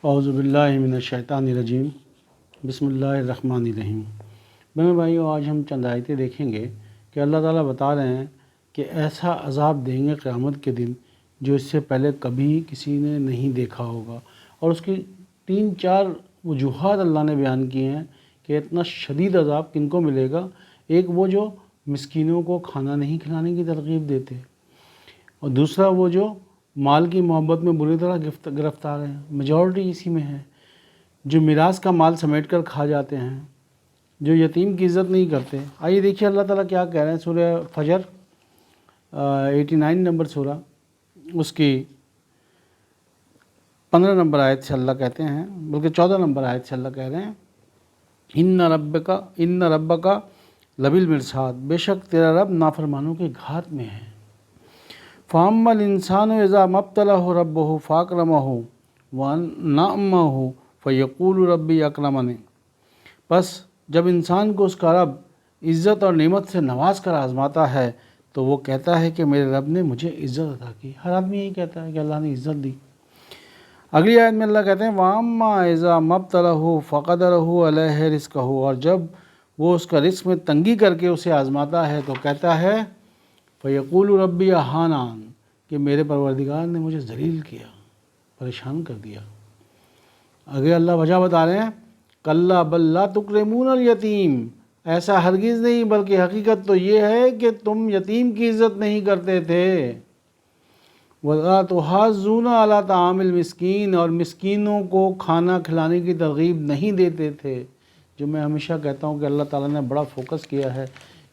اعوذ باللہ من الشیطان الرجیم بسم اللہ الرحمن الرحیم۔ میرے بھائیو، آج ہم چند آیتیں دیکھیں گے کہ اللہ تعالیٰ بتا رہے ہیں کہ ایسا عذاب دیں گے قیامت کے دن جو اس سے پہلے کبھی کسی نے نہیں دیکھا ہوگا، اور اس کی 3-4 وجوہات اللہ نے بیان کی ہیں کہ اتنا شدید عذاب کن کو ملے گا۔ ایک وہ جو مسکینوں کو کھانا نہیں کھلانے کی ترغیب دیتے، اور دوسرا وہ جو مال کی محبت میں بری طرح گرفتار ہیں، میجورٹی اسی میں ہے، جو میراث کا مال سمیٹ کر کھا جاتے ہیں، جو یتیم کی عزت نہیں کرتے۔ آئیے دیکھیے اللہ تعالیٰ کیا کہہ رہے ہیں۔ سورہ فجر 89 نمبر سورہ، اس کی 15 نمبر آیت سے اللہ کہتے ہیں، بلکہ 14 نمبر آیت سے اللہ کہہ رہے ہیں، ان ربک لبالمرصاد، بے شک تیرا رب نافرمانوں کے گھات میں ہے۔ فَأَمَّا الْإِنسَانُ إِذَا مَا ابْتَلَاهُ رَبُّهُ فَأَكْرَمَهُ وَنَعَّمَهُ فَيَقُولُ رَبِّي أَكْرَمَنِ، پس جب انسان کو اس کا رب عزت اور نعمت سے نواز کر آزماتا ہے تو وہ کہتا ہے کہ میرے رب نے مجھے عزت عطا کی۔ ہر آدمی یہی کہتا ہے کہ اللہ نے عزت دی۔ اگلی آیت میں اللہ کہتے ہیں وَأَمَّا إِذَا مَا ابْتَلَاهُ فَقَدَرَهُ عَلَيْهِ رِزْقَهُ، اور جب وہ اس کا رزق میں تنگی کر کے اسے آزماتا ہے تو کہتا ہے فَيَقُولُ رَبِّي أَهَانَنِ، کہ میرے پروردگار نے مجھے ذلیل کیا، پریشان کر دیا۔ اگر اللہ وجہ بتا رہے ہیں کَلَّا بَل لَا تُکْرِمُونَ الْيَتِيمَ، ایسا ہرگز نہیں، بلکہ حقیقت تو یہ ہے کہ تم یتیم کی عزت نہیں کرتے تھے۔ وَلَا تُحَاضُّونَ عَلَىٰ طَعَامِ الْمِسْكِينِ، اور مسکینوں کو کھانا کھلانے کی ترغیب نہیں دیتے تھے۔ جو میں ہمیشہ کہتا ہوں کہ اللہ تعالیٰ نے بڑا فوکس کیا ہے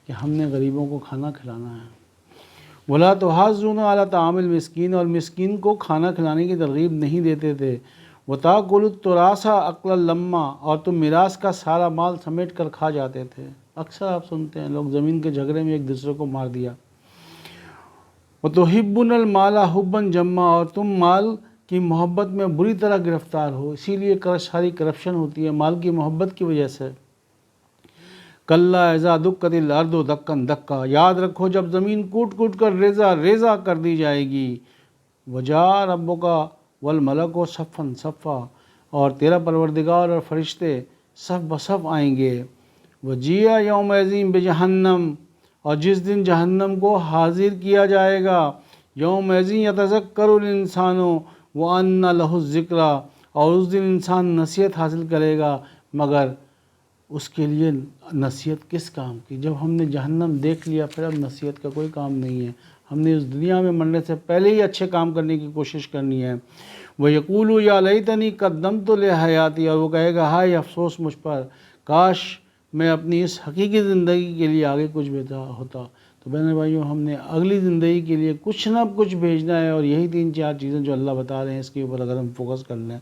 کہ ہم نے غریبوں کو کھانا کھلانا ہے۔ وَلَا تُحَاضُّونَ عَلَىٰ طَعَامِ الْمِسْكِينِ، اور مسکین کو کھانا کھلانے کی ترغیب نہیں دیتے تھے۔ وَتَأْكُلُوا التُّرَاثَ أَكْلًا لَمًّا، اور تم میراث کا سارا مال سمیٹ کر کھا جاتے تھے۔ اکثر آپ سنتے ہیں لوگ زمین کے جھگڑے میں ایک دوسرے کو مار دیا۔ وَتُحِبُّونَ الْمَالَ حُبًّا جَمًّا، اور تم مال کی محبت میں بری طرح گرفتار ہو، اسی لیے ساری کرپشن ہوتی ہے مال کی محبت کی وجہ سے۔ کَلَّا إِذَا دُکَّتِ الْأَرْضُ دَکًّا دَکًّا، یاد رکھو جب زمین کوٹ کوٹ کر ریزہ ریزہ کر دی جائے گی۔ وَجَاءَ رَبُّکَ وَالْمَلَکُ صَفًّا صَفًّا، اور تیرا پروردگار اور فرشتے صف بصف آئیں گے۔ وَجِیءَ یَوْمَئِذٍ بِجَہَنَّمَ، اور جس دن جہنم کو حاضر کیا جائے گا۔ یَوْمَئِذٍ یَتَذَکَّرُ الْإِنسَانُ وَأَنَّىٰ لَهُ الذِّکْرَىٰ، اور اس دن انسان نصیحت حاصل کرے گا، مگر اس کے لیے نصیحت کس کام کی؟ جب ہم نے جہنم دیکھ لیا پھر اب نصیحت کا کوئی کام نہیں ہے۔ ہم نے اس دنیا میں مرنے سے پہلے ہی اچھے کام کرنے کی کوشش کرنی ہے۔ وَيَقُولُ يَا لَيْتَنِي قَدَّمْتُ لِحَيَاتِي، اور وہ کہے گا ہائے افسوس مجھ پر، کاش میں اپنی اس حقیقی زندگی کے لیے آگے کچھ بہتر ہوتا۔ تو بہنوں بھائیوں، ہم نے اگلی زندگی کے لیے کچھ نہ کچھ بھیجنا ہے، اور یہی 3-4 چیزیں جو اللہ بتا رہے ہیں اس کے اوپر اگر ہم فوکس کر لیں۔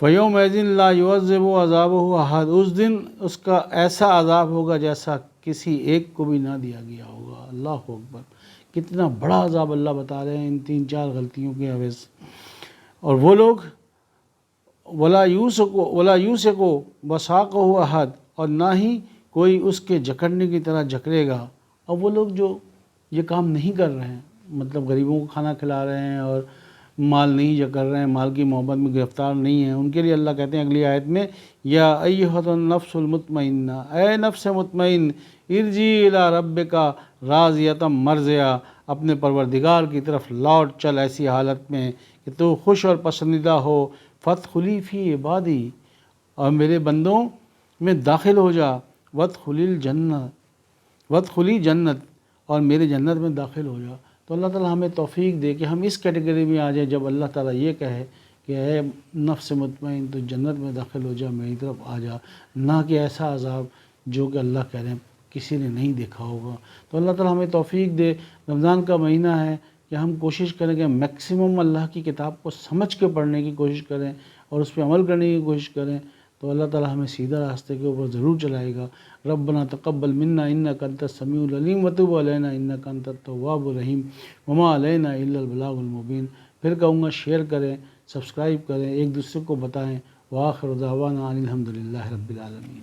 فَيَوْمَئِذٍ لَا يُعَذِّبُ عَذَابَهُ أَحَدٌ، اس دن اس کا ایسا عذاب ہوگا جیسا کسی ایک کو بھی نہ دیا گیا ہوگا۔ اللہ اکبر، کتنا بڑا عذاب اللہ بتا رہے ہیں ان 3-4 غلطیوں کے عوض۔ اور وہ لوگ وَلَا يُوثِقُ وَثَاقَهُ أَحَدٌ، اور نہ ہی کوئی اس کے جکڑنے کی طرح جکڑے گا۔ اب وہ لوگ جو یہ کام نہیں کر رہے ہیں، مطلب غریبوں کو کھانا کھلا رہے ہیں اور مال نہیں جکڑ رہے ہیں، مال کی محبت میں گرفتار نہیں ہیں، ان کے لیے اللہ کہتے ہیں اگلی آیت میں یا ایھا النفس المطمئنہ، اے نفس مطمئن، ارجعی الی ربک راضیۃ مرضیہ، اپنے پروردگار کی طرف لوٹ چل ایسی حالت میں کہ تو خوش اور پسندیدہ ہو۔ فادخلی فی عبادی، اور میرے بندوں میں داخل ہو جا۔ وادخلی جنت، اور میرے جنت میں داخل ہو جا۔ تو اللہ تعالیٰ ہمیں توفیق دے کہ ہم اس کیٹیگری میں آ جائیں جب اللہ تعالیٰ یہ کہے کہ اے نفس مطمئن تو جنت میں داخل ہو جا، میری طرف آ جا، نہ کہ ایسا عذاب جو کہ اللہ کہہ رہے ہیں کسی نے نہیں دیکھا ہوگا۔ تو اللہ تعالیٰ ہمیں توفیق دے۔ رمضان کا مہینہ ہے کہ ہم کوشش کریں کہ میکسیمم اللہ کی کتاب کو سمجھ کے پڑھنے کی کوشش کریں اور اس پہ عمل کرنے کی کوشش کریں، تو اللہ تعالیٰ ہمیں سیدھا راستے کے اوپر ضرور چلائے گا۔ ربنا تقبل منا انک انت السمیع العلیم وتب علینا انک انت التواب الرحیم وما علینا الا البلاغ المبین۔ پھر کہوں گا شیئر کریں، سبسکرائب کریں، ایک دوسرے کو بتائیں۔ وآخر دعوانا ان الحمد للہ رب العالمین۔